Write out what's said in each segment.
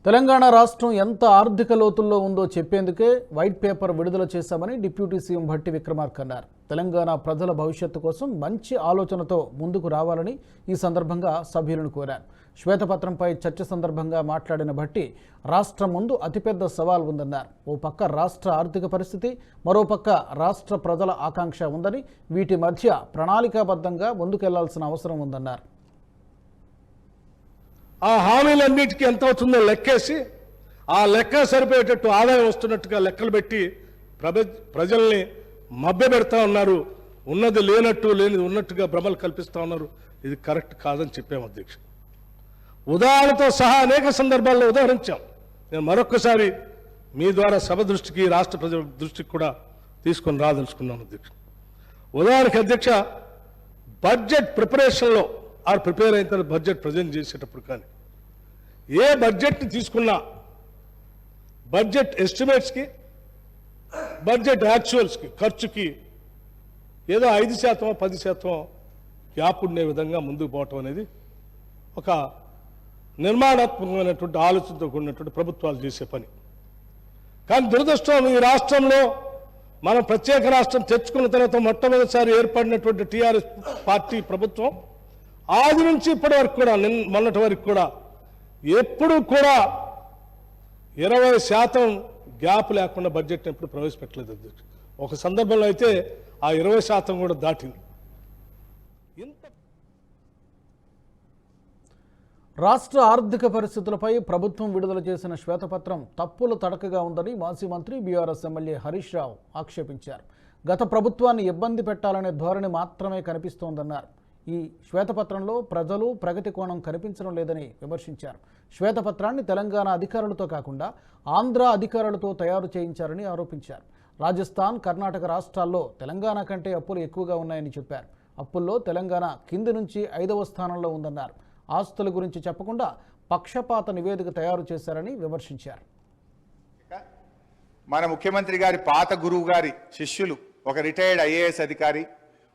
తెలంగాణ రాష్ట్రం ఎంత ఆర్థిక లోతుల్లో ఉందో చెప్పేందుకే వైట్ పేపర్ విడుదల చేశామని డిప్యూటీ సీఎం భట్టి విక్రమార్క అన్నారు. తెలంగాణ ప్రజల భవిష్యత్తు కోసం మంచి ఆలోచనతో ముందుకు రావాలని ఈ సందర్భంగా సభ్యులను కోరారు. శ్వేతపత్రంపై చర్చ సందర్భంగా మాట్లాడిన భట్టి రాష్ట్రం ముందు అతిపెద్ద సవాల్ ఉందన్నారు. ఓ పక్క రాష్ట్ర ఆర్థిక పరిస్థితి, మరోపక్క రాష్ట్ర ప్రజల ఆకాంక్ష ఉందని, వీటి మధ్య ప్రణాళికాబద్ధంగా ముందుకెళ్లాల్సిన అవసరం ఉందన్నారు. ఆ హామీలన్నిటికీ ఎంత అవుతుందో లెక్కేసి ఆ లెక్క సరిపోయేటట్టు ఆదాయం వస్తున్నట్టుగా లెక్కలు పెట్టి ప్రజల్ని మభ్యపెడతా ఉన్నారు. ఉన్నది లేనట్టు లేనిది ఉన్నట్టుగా భ్రమలు కల్పిస్తూ ఉన్నారు. ఇది కరెక్ట్ కాదని చెప్పాము అధ్యక్ష. ఉదాహరణతో సహా అనేక సందర్భాల్లో ఉదాహరించాం. నేను మరొక్కసారి మీ ద్వారా సభ దృష్టికి, రాష్ట్ర ప్రజల దృష్టికి కూడా తీసుకొని రాదలుచుకున్నాను అధ్యక్ష. ఉదాహరణకి అధ్యక్ష, బడ్జెట్ ప్రిపరేషన్లో ప్రిపేర్ అయిన తర్వాత బడ్జెట్ ప్రజెంట్ చేసేటప్పుడు కానీ ఏ బడ్జెట్ని తీసుకున్నా బడ్జెట్ ఎస్టిమేట్స్కి, బడ్జెట్ యాక్చువల్స్కి, ఖర్చుకి ఏదో 5% 10% గ్యాప్ ఉండే విధంగా ముందుకు పోవటం అనేది ఒక నిర్మాణాత్మకమైనటువంటి ఆలోచనతో కూడినటువంటి ప్రభుత్వాలు చేసే పని. కానీ దురదృష్టం, ఈ రాష్ట్రంలో మనం ప్రత్యేక రాష్ట్రం తెచ్చుకున్న తర్వాత మొట్టమొదటిసారి ఏర్పడినటువంటి టీఆర్ఎస్ పార్టీ ప్రభుత్వం ఆది నుంచి ఇప్పటి వరకు కూడా, మొన్నటి వరకు కూడా ఎప్పుడు కూడా 20% గ్యాప్ లేకుండా బడ్జెట్ని ఎప్పుడు ప్రవేశపెట్టలేదు అధ్యక్ష. ఒక సందర్భంలో అయితే ఆ 20% కూడా దాటింది. రాష్ట్ర ఆర్థిక పరిస్థితులపై ప్రభుత్వం విడుదల చేసిన శ్వేతపత్రం తప్పుల తడకగా ఉందని మాజీ మంత్రి బీఆర్ఎస్ ఎమ్మెల్యే హరీష్ రావు ఆక్షేపించారు. గత ప్రభుత్వాన్ని ఇబ్బంది పెట్టాలనే ధోరణి మాత్రమే కనిపిస్తోందన్నారు. ఈ శ్వేతపత్రంలో ప్రజలు, ప్రగతి కోణం కనిపించడం లేదని విమర్శించారు. శ్వేతపత్రాన్ని తెలంగాణ అధికారులతో కాకుండా ఆంధ్ర అధికారులతో తయారు చేయించారని ఆరోపించారు. రాజస్థాన్, కర్ణాటక రాష్ట్రాల్లో తెలంగాణ కంటే అప్పులు ఎక్కువగా ఉన్నాయని చెప్పారు. అప్పుల్లో తెలంగాణ కింది నుంచి 5వ స్థానంలో ఉందన్నారు. ఆస్తుల గురించి చెప్పకుండా పక్షపాత నివేదిక తయారు చేశారని విమర్శించారు. మన ముఖ్యమంత్రి గారి పాత గురువు గారి శిష్యులు, ఒక రిటైర్డ్ ఐఏఎస్ అధికారి,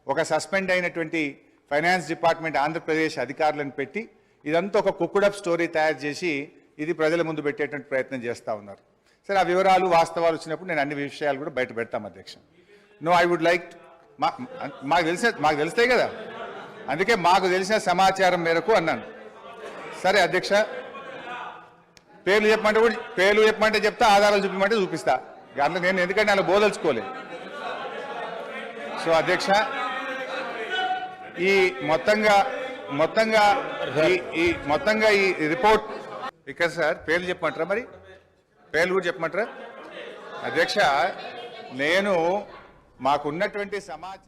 ఒక సస్పెండ్ అయినటువంటి ఫైనాన్స్ డిపార్ట్మెంట్ ఆంధ్రప్రదేశ్ అధికారులను పెట్టి ఇదంతా ఒక కుక్కుడప్ స్టోరీ తయారు చేసి ఇది ప్రజల ముందు పెట్టేటువంటి ప్రయత్నం చేస్తూ ఉన్నారు. సరే, ఆ వివరాలు వాస్తవాలు వచ్చినప్పుడు నేను అన్ని విషయాలు కూడా బయట పెడతాం అధ్యక్ష. నో, ఐ వుడ్ లైక్, మాకు తెలుస్తాయి కదా, అందుకే మాకు తెలిసిన సమాచారం మేరకు అన్నాను. సరే అధ్యక్ష, పేర్లు చెప్పమంటే చెప్తా, ఆధారాలు చూపించమంటే చూపిస్తా. అందులో నేను ఎందుకంటే అలా బోదలుచుకోలేదు. సో అధ్యక్ష, ఈ మొత్తంగా ఈ రిపోర్ట్ ఇక్కడ సార్ పేర్లు చెప్పమంటారా? మరి పేర్లు కూడా చెప్పమంటారా అధ్యక్ష? నేను మాకున్నటువంటి సమాచారం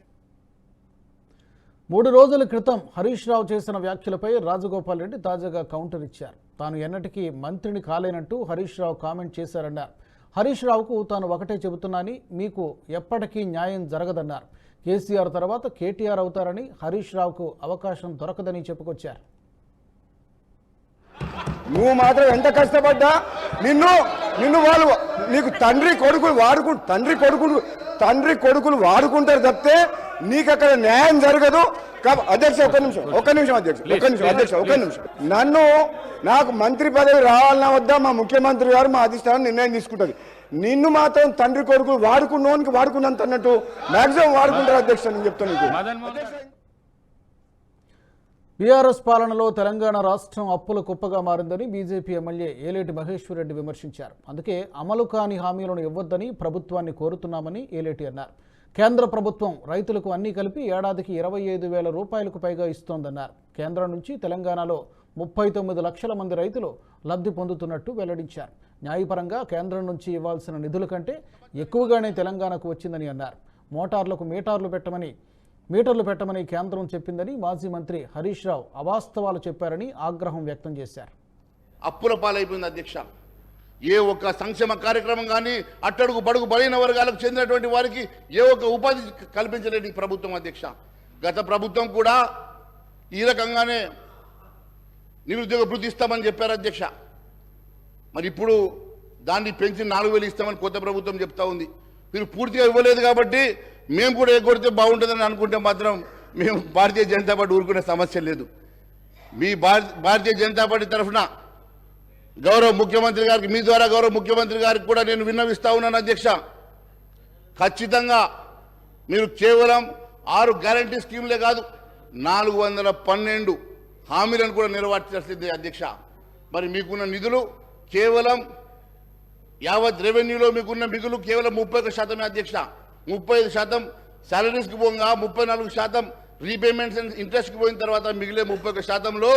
3 రోజుల క్రితం హరీష్ రావు చేసిన వ్యాఖ్యలపై రాజగోపాల్ రెడ్డి తాజాగా కౌంటర్ ఇచ్చారు. తాను ఎన్నటికీ మంత్రిని కాలేనంటూ హరీష్ రావు కామెంట్ చేశారన్నారు. హరీష్ రావుకు తాను ఒకటే చెబుతున్నానని, మీకు ఎప్పటికీ న్యాయం జరగదన్నారు. కేసీఆర్ తర్వాత కేటీఆర్ అవుతారని, హరీష్ రావుకు అవకాశం దొరకదని చెప్పుకొచ్చారు. నువ్వు మాత్రం ఎంత కష్టపడ్డా నిన్ను వాళ్ళు నీకు తండ్రి కొడుకులు వాడుకుంటారు తప్పితే నీకు అక్కడ న్యాయం జరగదు. అధ్యక్ష ఒక్క నిమిషం అధ్యక్ష, నాకు మంత్రి పదవి రావాలన్నా వద్దా మా ముఖ్యమంత్రి గారు, మా అధిష్టానం నిర్ణయం తీసుకుంటుంది. నిన్ను మాత్రం తండ్రి కొడుకులు వాడుకున్నంత అన్నట్టు మాక్సిమం వాడుకుంటారు అధ్యక్ష. నేను చెప్తాను. బీఆర్ఎస్ పాలనలో తెలంగాణ రాష్ట్రం అప్పుల కుప్పగా మారిందని బీజేపీ ఎమ్మెల్యే ఏలేటి మహేశ్వర్ రెడ్డి విమర్శించారు. అందుకే అమలు కాని హామీలను ఇవ్వొద్దని ప్రభుత్వాన్ని కోరుతున్నామని ఏలేటి అన్నారు. కేంద్ర ప్రభుత్వం రైతులకు అన్నీ కలిపి ఏడాదికి 25,000 రూపాయలకు పైగా ఇస్తోందన్నారు. కేంద్రం నుంచి తెలంగాణలో 39 లక్షల మంది రైతులు లబ్ధి పొందుతున్నట్టు వెల్లడించారు. న్యాయపరంగా కేంద్రం నుంచి ఇవ్వాల్సిన నిధుల కంటే ఎక్కువగానే తెలంగాణకు వచ్చిందని అన్నారు. మోటార్లకు మీటర్లు పెట్టమని కేంద్రం చెప్పిందని మాజీ మంత్రి హరీష్ రావు అవాస్తవాలు చెప్పారని ఆగ్రహం వ్యక్తం చేశారు. అప్పుల పాలైపోయింది అధ్యక్ష. ఏ ఒక్క సంక్షేమ కార్యక్రమం కానీ, అట్టడుగు బడుగు బలైన వర్గాలకు చెందినటువంటి వారికి ఏ ఒక్క ఉపాధి కల్పించలేని ప్రభుత్వం అధ్యక్ష. గత ప్రభుత్వం కూడా ఈ రకంగానే నిరుద్యోగ భృతి ఇస్తామని చెప్పారు అధ్యక్ష. మరి ఇప్పుడు దాన్ని పెంచి 4,000 ఇస్తామని కొత్త ప్రభుత్వం చెప్తా ఉంది. మీరు పూర్తిగా ఇవ్వలేదు కాబట్టి మేము కూడా ఎగ్గొడితే బాగుంటుందని అనుకుంటే మాత్రం మేము భారతీయ జనతా పార్టీ ఊరుకునే సమస్య లేదు. మీ భారతీయ జనతా పార్టీ తరఫున గౌరవ ముఖ్యమంత్రి గారికి, మీ ద్వారా గౌరవ ముఖ్యమంత్రి గారికి కూడా నేను విన్నవిస్తా ఉన్నాను అధ్యక్ష. ఖచ్చితంగా మీరు కేవలం 6 గ్యారంటీ స్కీమ్లే కాదు 412 హామీలను కూడా నెరవేర్చాల్సిందే అధ్యక్ష. మరి మీకున్న నిధులు కేవలం యావత్ రెవెన్యూలో మీకున్న మిగులు కేవలం 31% అధ్యక్ష. 35% శాలరీస్కి పోగా 34% రీపేమెంట్స్ అండ్ ఇంట్రెస్ట్కి పోయిన తర్వాత మిగిలే 31%లో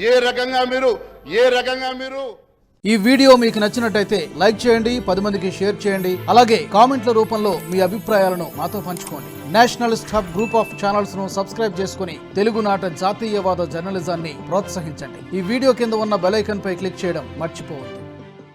ఏ రకంగా మీరు ఈ వీడియో మీకు నచ్చినట్టయితే లైక్ చేయండి, 10 మందికి షేర్ చేయండి. అలాగే కామెంట్ల రూపంలో మీ అభిప్రాయాలను మాతో పంచుకోండి. Nationalist hub group of channels ను సబ్స్క్రైబ్ చేసుకుని తెలుగునాట జాతీయవాద జర్నలిజాన్ని ప్రోత్సహించండి. ఈ వీడియో కింద ఉన్న బెల్ ఐకాన్ పై క్లిక్ చేయడం మర్చిపోవద్దు.